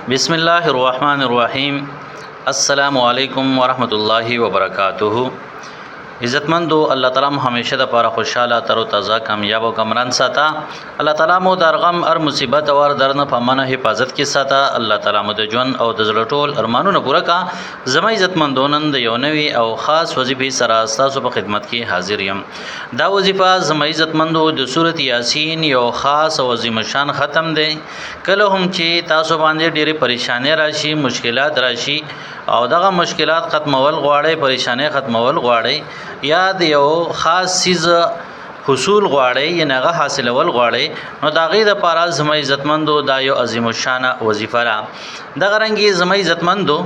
بسم الله الرحمن الرحیم. السلام علیکم ورحمۃ اللہ وبرکاتہ. عزتمندو، الله تعالی مو همیشه د پاره خوشاله تر او تازه کامیاب او کمران ساته. الله تعالی مو در غم ار مصیبت او درنه په منه حفاظت کې ساته. الله تعالی مو د ژوند او د زړه ټول ارمانونه پوره کا. زما عزتمندو، نن د یو نوی او خاص وظیفې سره تاسو په خدمت کې حاضر یم. دا وظیفه زما عزتمندو د سورۃ یاسین یو خاص او عظیم شان ختم دی. کله هم چې تاسو باندې ډېرې پریشانې راشي، مشکلات راشي او دغه مشکلات ختمول غواړي، پریشانې ختمول غواړي، یا د یو خاص چیز حصول غواړي یا هغه حاصلول غواړي، نو دا غي د پاره زما عزتمندو دا یو عظیم الشان وظیفه را. دغه رنګي زما عزتمندو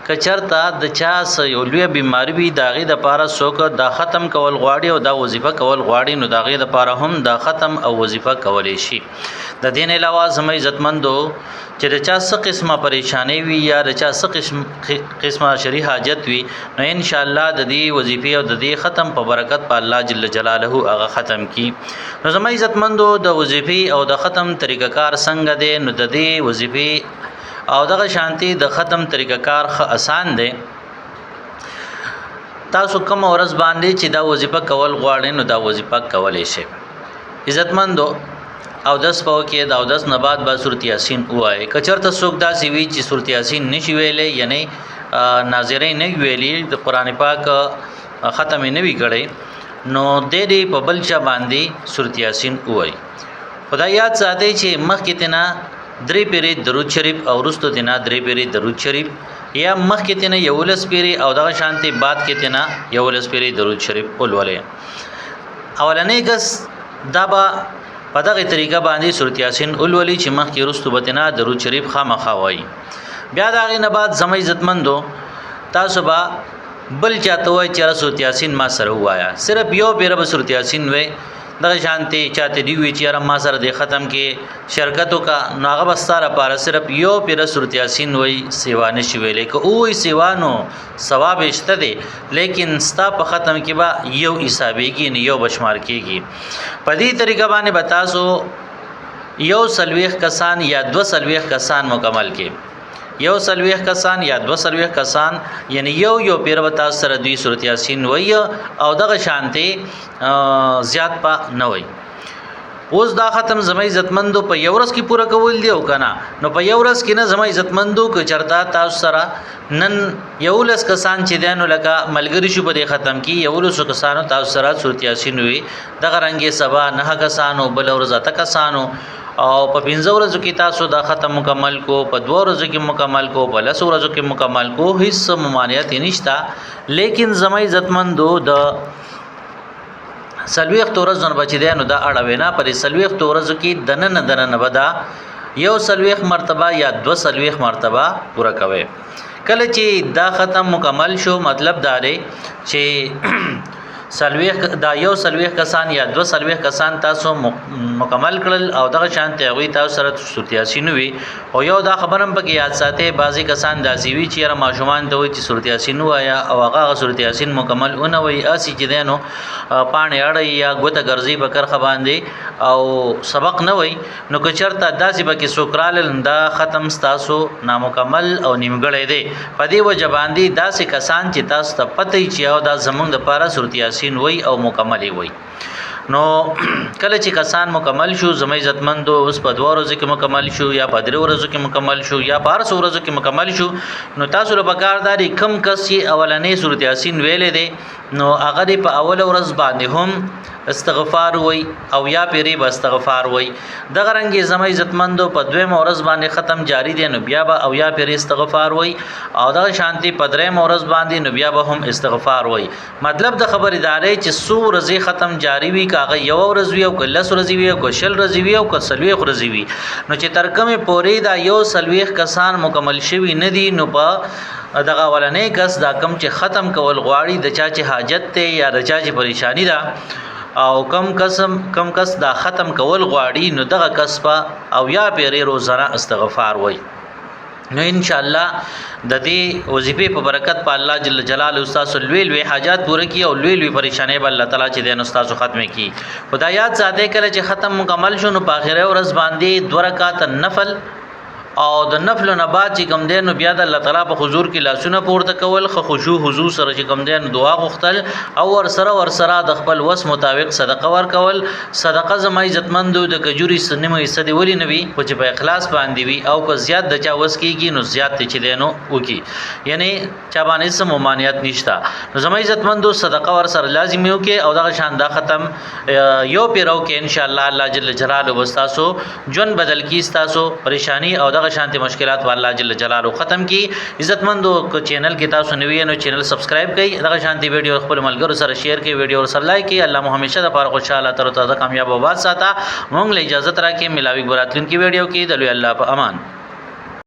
کچرتا د چا یو لوی بیماری وي، دا غي د پاره څوک دا ختم کول غواړي او دا وظیفه کول غواړي، نو دا غي د پاره هم دا ختم او وظیفه کولای شي. د دین علاوه زما عزتمندو چې د چا څه قسمه پریشانی وي یا د چا څه قسمه شری حاجت وي، نو ان شاء الله د دې وظیفې او د دې ختم په برکت په الله جل جلاله هغه ختم کی. نو زما عزتمندو د وظیفې او د ختم طریقه کار څنګه دی؟ نو د دې وظیفې او دغه شانتي د ختم طریقه کار خ آسان دی. تاسو کوم ورځ باندې چې دا وظیفه کول غواړئ، نو دا وظیفه کولای شئ. عزتمندو، او داس په کې دا داس نه بعد با سورۃ یاسین وای. کچرته څوک دا سی وی چې سورۃ یاسین نشي ویلې، یعنی ناظرین نه ویلې، د قران پاک ختم نه وی کړي، نو د دې په بلچا باندې سورۃ یاسین وای. خدای یاد ساتي چې مخکې تنا درې پیری درود شریف او رستو تنا درې پیری درود شریف، یا مخکې تنا یولس پیری او دغه شانتي بعد کې تنا یولس پیری درود شریف ولولې. اولنې کس دا با په دغه طریقه باندې سورۃ یاسین اولولي چې مخکې رستو بتنا درود شریف خامخا وایي. بیا دا غي نه بعد زما عزتمندو تاسو با بل چاته وای چې سورۃ یاسین ما سره وایا، صرف یو پیره به سورۃ یاسین وای. دغه شانتي چاته دی وی چې ما سره د ختم کې شرکتو کا ناغه بستاره پاره صرف یو پیره سورۃ یاسین وای سیوا نشي ویلې، که او سیوانو ثواب شته دی، لیکن ستا په ختم کې با یو حسابېږي نه یو بشمار کېږي. په دې طریقه باندې بتاسو یو سلويخ کسان یا دو سلويخ کسان مکمل کې، یو سلويخ کسان یا دو سلويخ کسان، یعنی یو پیر وتا سره دوی سورۃ یاسین وای او دغه شانتي زیات په نه وای. اوس دا ختم زما عزتمندو په یو ورځ کې پوره کول دی او کنه، نو په یو ورځ کې نه زما عزتمندو که چرتا تاسو سره نن یولس کسان چې دانو لکه ملګری شو په ختم کې یولس کسانو تاسو سره سورۃ یاسین وی، دغه رنګي سبا نه کسانو بل ورځ اته کسانو، او په 15 ورځو کې تاسو دا ختم مکمل کو، په 2 ورځو کې مکمل کو، په 10 ورځو کې مکمل کو، هیڅ ممانعت نشتا. لیکن زما عزتمندو د سلويخ تورز نه بچی دی، نو دا اړه وینا پر سلويخ تورز کې دنن بدا یو سلويخ مرتبه یا دو سلويخ مرتبه پورا کوي. کله چې دا ختم مکمل شو، مطلب دا دی چې سلويخ دا یو سلويخ کسان یا دو سلويخ کسان تاسو مکمل کړل او دغه شانتي هغه تاسو سره سورۃ یاسین وی. او یو دا خبرم پکې یاد ساتي، بعضی کسان داسي وی چې را ماشومان ته وی چې سورۃ یاسین وایا او هغه سورۃ یاسین مکمل اون وی اسی چې دینو پانه اړ یا ګوته ګرځي بکر خباندې او سبق نه وی، نو کچرته داسي بکې سوکرال دا ختم تاسو نامکمل او نیمګړی دی. په دې وجه باندې داسي کسان چې تاسو ته پته چې او دا زمونږ د پاره سورۃ یاسین وی او مکمل وی. نو کله چې کسان مکمل شو، زما عزتمندو اوس په 2 ورځو کې مکمل شو یا په 3 ورځو کې مکمل شو یا په 4 ورځو کې مکمل شو، نو تاسو له بکارداري کم کس چې اولنې سورۃ یاسین ویلې دي، نو هغه په اول ورځ باندې هم استغفار وای او یا پیری به استغفار وای. دغه رنګ زما عزتمندو په 2 ورځ باندې ختم جاری دي، نو بیا به او یا پیری استغفار وای، او دغه شانتي په 3 ورځ باندې نو بیا به هم استغفار وای. مطلب د خبرداري چې سو ورځې ختم جاری وي، هغه یو ورځ وی او کله ورځ وی او کشل ورځ وی او کسلوي ورځ وی، نو چې ترکمه پوری دا یو سلويخ کسان مکمل شوی ندي، نو په دغه ولنې کس دا کم چې ختم کول غواړي، د چا چې حاجت ته یا د چا چې پریشانی ده او کم کس دا ختم کول غواړي، نو دغه کس په او یا پیری روزانه استغفار وای. نو ان شاء الله د دې وظیفه په برکت په الله جل جلاله استاد لوی حاجات پوره کی او لوی پریشانې به الله تعالی چې دین استاد ختمه کی. خدایات ساده کړه چې ختم مکمل شونه په اخره ورځ باندې 2 رکعات نفل او د نفل نه بعد چې کوم دین بیا د الله تعالی په حضور کې لاسونه پورته کول خشوع حضور سره چې کوم دین دعا غوښتل او ور سره د خپل وس مطابق صدقه ور کول. صدقه زما عزتمندو د کجوري سنمه حصہ دی ولی نبی په چې په اخلاص باندې وي او که زیات د چا وس کیږي نو زیات چې دینو وکي یعنی چا باندې سم ممانعت نشتا. نو زما عزتمندو صدقه ور سره لازمي وکي او دغه شان دا ختم یو پیرو کې ان شاء الله الله جل جلاله وستاسو جون بدل کی تاسو پریشانی او دغه شانتي مشکلات والله جل جلاله ختم کی. عزتمندو کو چینل کې تاسو نوی نو چینل سبسکرایب کړئ دغه شانتي ویډیو خپل ملګرو سره شیر کړئ ویډیو سره لایک کړئ. الله مو همیشه د پاره خوشاله تر تازه کامیاب او آباد ساته. مونږ له اجازه ترا کې ملاوي براتلون کی ویډیو کې د لوی الله په امان.